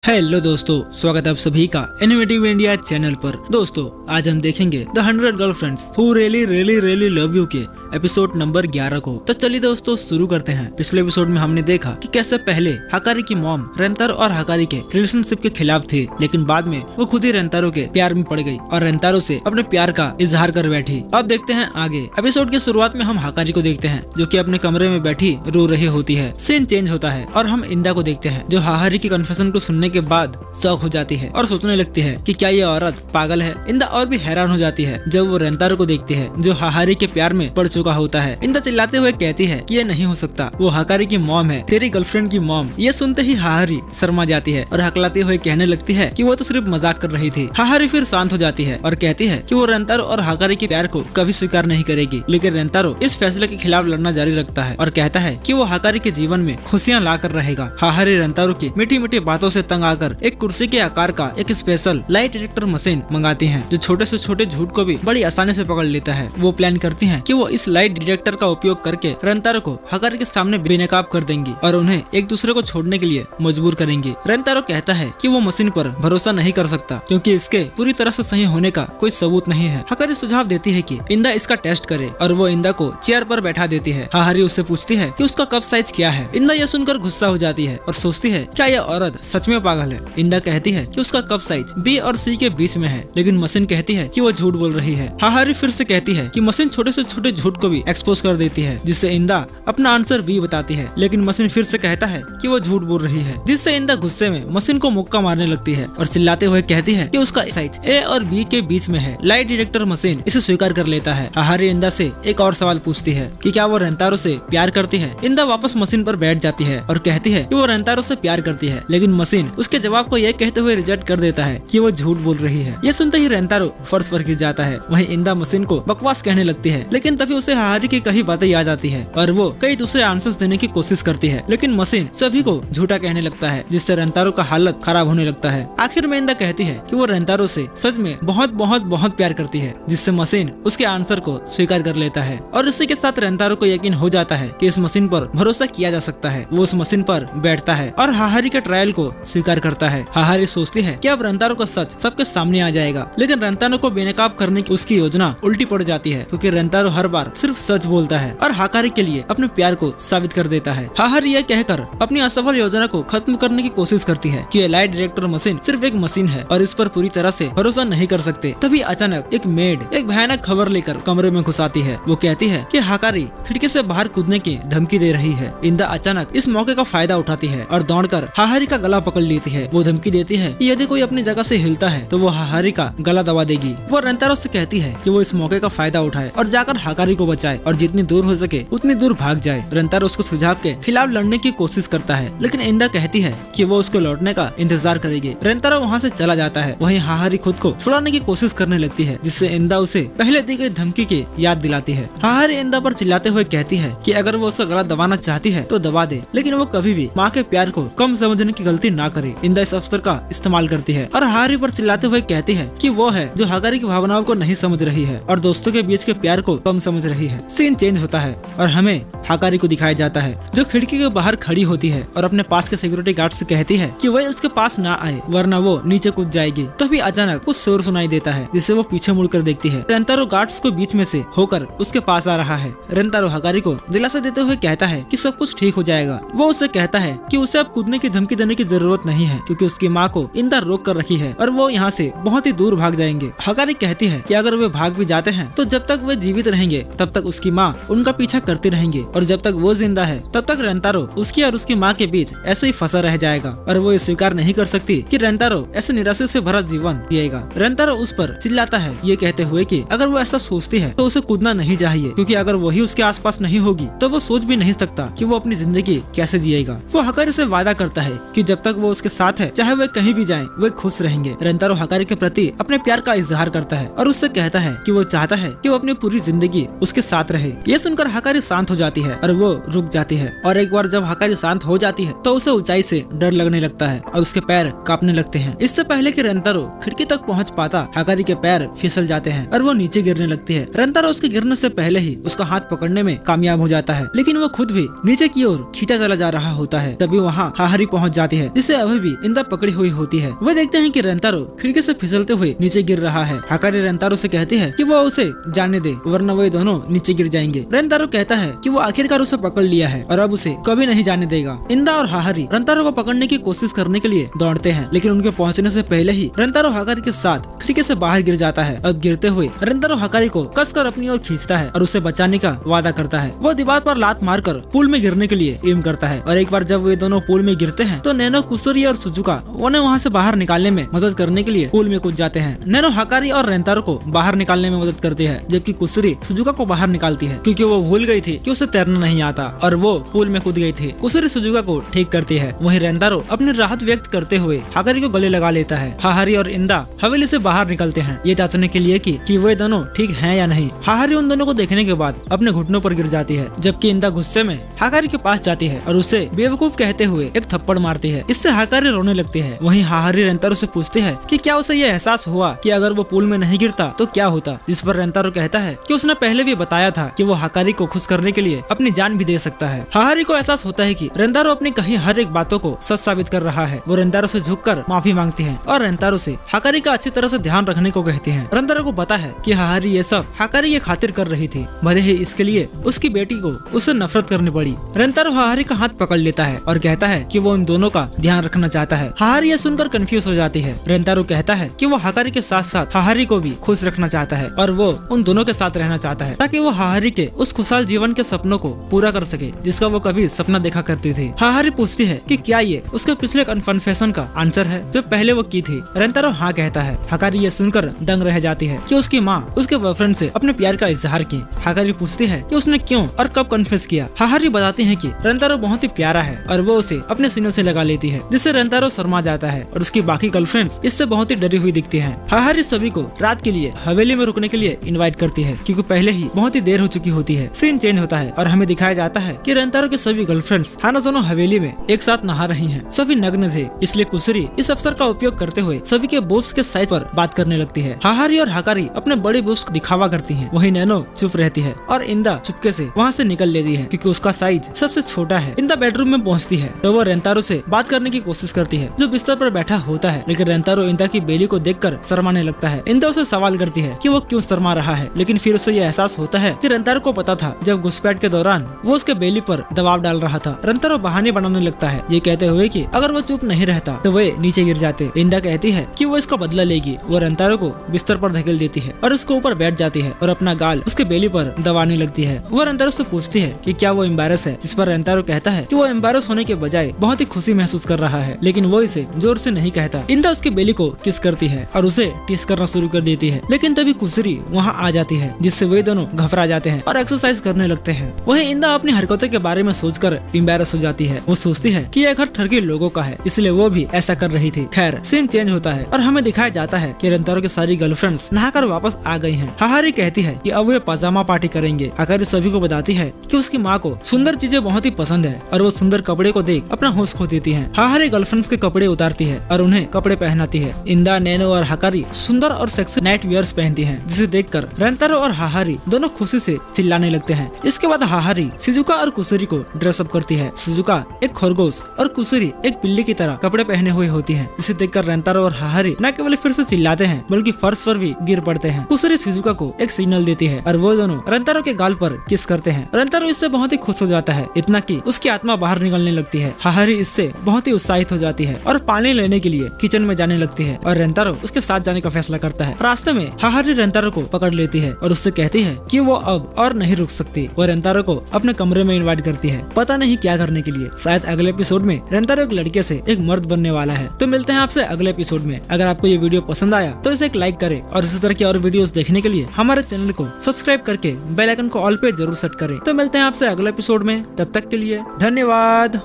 Hello दोस्तों, स्वागत है आप सभी का इनोवेटिव इंडिया चैनल पर। दोस्तों, आज हम देखेंगे the 100 girlfriends who really really really love you के एपिसोड नंबर 11 को। तो चलिए दोस्तों शुरू करते हैं। पिछले एपिसोड में हमने देखा कि कैसे पहले हकारी की मॉम रेंतारो और हकारी के रिलेशनशिप के खिलाफ थी, लेकिन बाद में वो खुद ही रेंतारो के प्यार में पड़ गई और रेंतारो से अपने प्यार का इजहार कर बैठी। अब देखते हैं आगे। एपिसोड की शुरुआत में हम हकारी को देखते हैं जो कि अपने कमरे में बैठी रो रही होती है। सीन चेंज होता है और हम इंदा को देखते हैं जो हकारी की कन्फेशन को सुनने के बाद शॉक हो जाती है और सोचने लगती है कि क्या ये औरत पागल है। इंदा और भी हैरान हो जाती है जब वो रेंतारो को देखती है जो हकारी के प्यार में पड़ चुका होता है। इंदा चिल्लाते हुए कहती है कि ये नहीं हो सकता, वो हकारी की मॉम है, तेरी गर्लफ्रेंड की मॉम। ये सुनते ही हकारी शर्मा जाती है और हकलाते हुए कहने लगती है कि वो तो सिर्फ मजाक कर रही थी। हकारी फिर शांत हो जाती है और कहती है कि वो रेंतारो और हकारी के प्यार को कभी स्वीकार नहीं करेगी, लेकिन रेंतारो इस फैसले के खिलाफ लड़ना जारी रखता है और कहता है कि वो हकारी के जीवन में खुशियाँ ला कर रहेगा। हकारी रेंतारो की मीठी मीठी बातों से तंग आकर एक कुर्सी के आकार का एक स्पेशल लाइट डिटेक्टर मशीन मंगाती हैं, जो छोटे से छोटे झूठ को भी बड़ी आसानी से पकड़ लेता है। वो प्लान करती हैं कि वो इस लाइट डिटेक्टर का उपयोग करके रेंतारो को हकारी के सामने बेनकाब कर देंगी और उन्हें एक दूसरे को छोड़ने के लिए मजबूर करेंगी। रेंतारो कहता है कि वो मशीन पर भरोसा नहीं कर सकता क्योंकि इसके पूरी तरह से सही होने का कोई सबूत नहीं है। हकारी सुझाव देती है कि इंदा इसका टेस्ट करे और वो इंदा को चेयर पर बैठा देती है। हकारी उससे पूछती है कि उसका कप साइज क्या है। इंदा यह सुनकर गुस्सा हो जाती है और सोचती है क्या यह औरत सच में पागल है। इंदा कहती है कि उसका कप साइज बी और सी के बीच में है, लेकिन मशीन कहती है कि वो झूठ बोल रही है। हकारी फिर से कहती है कि मशीन छोटे से छोटे झूठ को भी एक्सपोज कर देती है, जिससे इंदा अपना आंसर बी बताती है, लेकिन मशीन फिर से कहता है कि वो झूठ बोल रही है, जिससे इंदा गुस्से में मशीन को मुक्का मारने लगती है और चिल्लाते हुए कहती है कि उसका साइज ए और बी के बीच में है। लाइट डिटेक्टर मशीन इसे स्वीकार कर लेता है। हकारी इंदा से एक और सवाल पूछती है कि क्या वो रेंतारो से प्यार करती है। इंदा वापस मशीन पर बैठ जाती है और कहती है कि वो रेंतारो से प्यार करती है, लेकिन मशीन उसके जवाब को यह कहते हुए रिजेक्ट कर देता है कि वो झूठ बोल रही है। ये सुनते ही रेंतारो फर्श पर गिर जाता है। वहीं इंदा मशीन को बकवास कहने लगती है, लेकिन तभी उसे हकारी की कई बातें याद आती है और वो कई दूसरे आंसर्स देने की कोशिश करती है, लेकिन मशीन सभी को झूठा कहने लगता है, जिससे रेंतारो का हालत खराब होने लगता है। आखिर में इंदा कहती है कि वो रेंतारो से सच में बहुत बहुत बहुत प्यार करती है, जिससे मशीन उसके आंसर को स्वीकार कर लेता है और इसी के साथ रेंतारो को यकीन हो जाता है कि इस मशीन पर भरोसा किया जा सकता है। वो उस मशीन पर बैठता है और हकारी के ट्रायल को स्वीकार करता है। हकारी सोचती है कि अब रेंतारो का सच सबके सामने आ जाएगा, लेकिन रेंतारो को बेनकाब करने की उसकी योजना उल्टी पड़ जाती है क्योंकि रेंतारो हर बार सिर्फ सच बोलता है और हकारी के लिए अपने प्यार को साबित कर देता है। हकारी यह कहकर अपनी असफल योजना को खत्म करने की कोशिश करती है कि ये लाइट डिटेक्टर मशीन सिर्फ एक मशीन है और इस पर पूरी तरह से भरोसा नहीं कर सकते। तभी अचानक एक मेड एक भयानक खबर लेकर कमरे में घुस आती है। वो कहती है कि हकारी खिड़की से बाहर कूदने की धमकी दे रही है। इंदा अचानक इस मौके का फायदा उठाती है और दौड़कर हकारी का गला पकड़ लेती है। वो धमकी देती है कि यदि कोई अपनी जगह से हिलता है तो वो हकारी का गला दबा देगी। वो रेंतारो से कहती है कि वो इस मौके का फायदा उठाए और जाकर हकारी को बचाए और जितनी दूर हो सके उतनी दूर भाग जाए। रेंतारो उसको सुझाव के खिलाफ लड़ने की कोशिश करता है, लेकिन इंदा कहती है कि वो उसको लौटने का इंतजार करेगी। रेंतारो वहाँ से चला जाता है। वहीं हकारी खुद को छुड़ाने की कोशिश करने लगती है, जिससे इंदा उसे पहले दी गई धमकी की याद दिलाती है। हकारी इंदा पर चिल्लाते हुए कहती है कि अगर वो उसका गला दबाना चाहती है तो दबा दे, लेकिन वो कभी भी माँ के प्यार को कम समझने की गलती ना करे। इंदा इस अवसर का इस्तेमाल करती है और हकारी पर चिल्लाते हुए कहती है कि वो है जो हकारी की भावनाओं को नहीं समझ रही है और दोस्तों के बीच के प्यार को कम समझ रही है। सीन चेंज होता है और हमें हकारी को दिखाया जाता है जो खिड़की के बाहर खड़ी होती है और अपने पास के सिक्योरिटी गार्ड से कहती है कि वह उसके पास ना आए वरना वो नीचे कूद जाएगी। तभी अचानक कुछ शोर सुनाई देता है, जिससे वो पीछे मुड़कर देखती है। रेंतारो गार्ड्स को बीच में से होकर उसके पास आ रहा है। रेंतारो हकारी को दिलासा देते हुए कहता है कि सब कुछ ठीक हो जाएगा। वो उसे कहता है कि उसे अब कूदने की धमकी देने की जरूरत नहीं है क्योंकि उसकी माँ को इंदा रोक कर रखी है और वो यहाँ से बहुत ही दूर भाग जाएंगे। हकारी कहती है कि अगर वे भाग भी जाते हैं तो जब तक वे जीवित रहेंगे तब तक उसकी माँ उनका पीछा करती रहेंगी और जब तक वो जिंदा है तब तक रेंतारो उसकी और उसकी माँ के बीच ऐसे ही फंसा रह जाएगा और वो ये स्वीकार नहीं कर सकती कि रेंतारो ऐसे निराशा से भरा जीवन जिएगा। रेंतारो उस पर चिल्लाता है ये कहते हुए कि अगर वो ऐसा सोचती है तो उसे कूदना नहीं चाहिए क्योंकि अगर वही उसके आसपास नहीं होगी तो वो सोच भी नहीं सकता कि वो अपनी जिंदगी कैसे जिएगा। वो हकारी से वादा करता है कि जब तक वो उसके साथ है चाहे वे कहीं भी जाएं वे खुश रहेंगे। रेंतारो हकारी के प्रति अपने प्यार का इजहार करता है और उससे कहता है कि वो चाहता है कि वो अपनी पूरी जिंदगी उसके साथ रहे। ये सुनकर हकारी शांत हो जाती है और वो रुक जाती है और एक बार जब हकारी शांत हो जाती है तो उसे ऊंचाई से डर लगने लगता है और उसके पैर कांपने लगते हैं। इससे पहले कि रेंतारो खिड़की तक पहुंच पाता हकारी के पैर फिसल जाते हैं और वो नीचे गिरने लगती है। रेंतारो उसके गिरने से पहले ही उसका हाथ पकड़ने में कामयाब हो जाता है, लेकिन वो खुद भी नीचे की ओर खींचा चला जा रहा होता है। तभी वहाँ हकारी पहुँच जाती है, जिससे अभी भी इंदा पकड़ी हुई होती है। वे देखते हैं कि रेंतारो खिड़की से फिसलते हुए नीचे गिर रहा है। हाकारी रेंतारो से कहती है कि वो उसे जाने दे, वरना वे दोनों नीचे गिर जाएंगे। रेंतारो कहता है कि वो आखिरकार उसे पकड़ लिया है और अब उसे कभी नहीं जाने देगा। इंदा और हाकारी रेंतारो को पकड़ने की कोशिश करने के लिए दौड़ते हैं, लेकिन उनके पहुंचने से पहले ही रेंतारो हाकारी के साथ खिड़की से बाहर गिर जाता है। अब गिरते हुए रेंतारो हाकारी को कसकर अपनी ओर खींचता है और उसे बचाने का वादा करता है। वो दीवार पर लात मारकर पूल में गिरने के लिए एम करता है और एक बार जब वे दोनों पूल में गिरते हैं तो नैनो, कुसुरी और सुजुका उन्हें वहाँ से बाहर निकालने में मदद करने के लिए पूल में कूद जाते हैं। नैनो हाकारी और रेंतारो को बाहर निकालने में मदद करती है, जबकि कुसुरी सुजुका को बाहर निकालती है क्योंकि वो भूल गई थी कि उसे तैरना नहीं आता और वो पूल में कूद गई थी। कुसुरी सुजुका को ठीक करती है। वहीं रेंतारो अपनी राहत व्यक्त करते हुए हाकारी को गले लगा लेता है। हाकारी और इंदा हवेली से बाहर निकलते हैं ये जांचने के लिए कि वे दोनों ठीक हैं या नहीं। हाकारी उन दोनों को देखने के बाद अपने घुटनों पर गिर जाती है, जबकि इंदा गुस्से में हाकारी के पास जाती है और उसे बेवकूफ कहते हुए एक थप्पड़ मारती है। इससे हाकारी रोने लगती है। वहीं हाकारी रेंतारो से पूछती है कि क्या उसे ये एहसास हुआ कि अगर वो पूल में नहीं गिरता तो क्या होता, जिस पर रेंतारो कहता है कि उसने पहले भी बताया था कि वो हाकारी को खुश करने के लिए अपनी जान भी दे सकता है। हाकारी को एहसास होता है कि रेंतारो अपनी कही हर एक बातों को सच साबित कर रहा है। वो रेंतारो से झुककर माफी मांगती है और रेंतारो से हाकारी का अच्छी तरह से ध्यान रखने को कहती है। रेंतारो को पता है कि हाकारी ये सब हाकारी की खातिर कर रही थी, भले ही इसके लिए उसकी बेटी को उससे नफरत करनी पड़ी। रेंतारो हाकारी का हाथ पकड़ लेता है और कहता है कि वो उन दोनों का ध्यान रखना चाहता है। हाकारी ये सुनकर कंफ्यूज हो जाती है। रेंतारो कहता है कि वो हाकारी के साथ साथ हाकारी को भी खुश रखना चाहता है और वो उन दोनों के साथ रहना चाहता है ताकि वो हाकारी के उस खुशहाल जीवन के सपनों को पूरा कर सके जिसका वो कभी सपना देखा करती थी। हाकारी पूछती है कि क्या ये उसके पिछले कन्फेशन का आंसर है जो पहले वो की थी। रेंतारो हाँ कहता है। हाकारी ये सुनकर दंग रह जाती है कि उसकी माँ उसके बॉयफ्रेंड से अपने प्यार का इजहार की। हाकारी पूछती है कि उसने क्यों और कब कन्फेस किया। हाकारी बताती है कि रेंतारो बहुत ही प्यारा है और वो उसे अपने सीनों से लगा लेती है, जिससे रेंतारो शर्मा जाता है और उसकी बाकी गर्लफ्रेंड्स इससे बहुत ही डरी हुई दिखती हैं। हाकारी सभी को रात के लिए हवेली में रुकने के लिए इनवाइट करती है क्योंकि पहले ही बहुत ही देर हो चुकी होती है। सीन चेंज होता है और हमें दिखाया जाता है कि रेंतारो के सभी गर्लफ्रेंड्स हानाजोनो हवेली में एक साथ नहा रही हैं। सभी नग्न थे, इसलिए कुसुरी इस अवसर का उपयोग करते हुए सभी के बोब्स के साइज पर बात करने लगती है। हाकारी और हाकारी अपने बड़े बोब्स को दिखावा करती हैं। वहीं नैनो चुप रहती है और इंदा चुपके से वहाँ से निकल लेती है क्योंकि उसका साइज सबसे छोटा है। इंदा बेडरूम में पहुँचती है तो वो रेंतारो से बात करने की कोशिश करती है जो बिस्तर पर बैठा होता है, लेकिन रेंतारो इंदा की बेली को देखकर शर्माने लगता है। इंदा उसे सवाल करती है कि वो क्यों शर्मा रहा है, लेकिन फिर उसे ये एहसास होता है कि रेंतारो को पता था जब घुसपैठ के दौरान वो उसके बेली पर दबाव डाल रहा था। रेंतारो बहाने बनाने लगता है ये कहते हुए कि अगर वो चुप नहीं रहता तो वे नीचे गिर जाते। इंदा कहती है कि वो इसका बदला लेगी। वो रेंतारो को बिस्तर पर धकेल देती है और उसके ऊपर बैठ जाती है और अपना गाल उसके बेली पर दबाने लगती है। वो रेंतारो से पूछती है कि क्या वो एम्बैरस है, जिस पर रेंतारो कहता है कि वो एम्बैरस होने के बजाय बहुत ही खुशी महसूस कर रहा है, लेकिन वो इसे जोर से नहीं कहता। इंदा उसके बेली को किस करती है और उसे टिस करना शुरू कर देती है, लेकिन तभी कुसुरी वहाँ आ जाती है जिससे वे दोनों घबरा जाते हैं और एक्सरसाइज करने लगते हैं। वहीं इंदा अपनी हरकतों के बारे में सोचकर एम्बैरस हो जाती है। वो सोचती है कि यह घर ठरकी लोगों का है, इसलिए वो भी ऐसा कर रही थी। खैर सीन चेंज होता है और हमें दिखाया जाता है कि रेंतारो की सारी गर्लफ्रेंड्स नहाकर वापस आ गई हैं। हाकारी कहती है कि अब वे पजामा पार्टी करेंगे। हाकारी सभी को बताती है कि उसकी माँ को सुंदर चीजें बहुत ही पसंद है और वो सुंदर कपड़े को देख अपना होश खो देती है। हाकारी गर्लफ्रेंड्स के कपड़े उतारती है और उन्हें कपड़े पहनाती है। इंदा, नैनो और हाकारी सुंदर और सेक्सी नाइट वियर्स पहनती हैं, जिसे देखकर रेंतारो और हाकारी दोनों खुशी से चिल्लाने लगते हैं। इसके बाद हाकारी शिजुका और कुसुरी को ड्रेसअप करती है। शिजुका एक खरगोश और कुसुरी एक बिल्ली की तरह कपड़े पहने हुए होती है, जिसे देखकर रेंतारो और हाकारी न केवल फिर से चिल्लाते हैं बल्कि फर्श पर भी गिर पड़ते हैं। कुसुरी शिजुका को एक सिग्नल देती है और वो दोनों रेंतारो के गाल पर किस करते हैं। रेंतारो इससे बहुत ही खुश हो जाता है, इतना कि उसकी आत्मा बाहर निकलने लगती है। हाकारी इससे बहुत ही उत्साहित हो जाती है और पानी लेने के लिए किचन में जाने लगती है और रेंतारो उसके साथ जाने का फैसला करता है। रास्ते में हाकारी रेंतारो को पकड़ लेती है और उससे कहती है कि वो अब और नहीं रुक सकती। वो रेंतारो को अपने कमरे में इनवाइट करती है, पता नहीं क्या करने के लिए। शायद अगले एपिसोड में रेंतारो एक लड़के से एक मर्द बनने वाला है। तो मिलते हैं आपसे अगले एपिसोड में। अगर आपको ये वीडियो पसंद आया तो इसे एक लाइक करें और इसी तरह की और वीडियोस देखने के लिए हमारे चैनल को सब्सक्राइब करके बेल आइकन को ऑल पे जरूर सेट करें। तो मिलते हैं आपसे अगले एपिसोड में, तब तक के लिए धन्यवाद।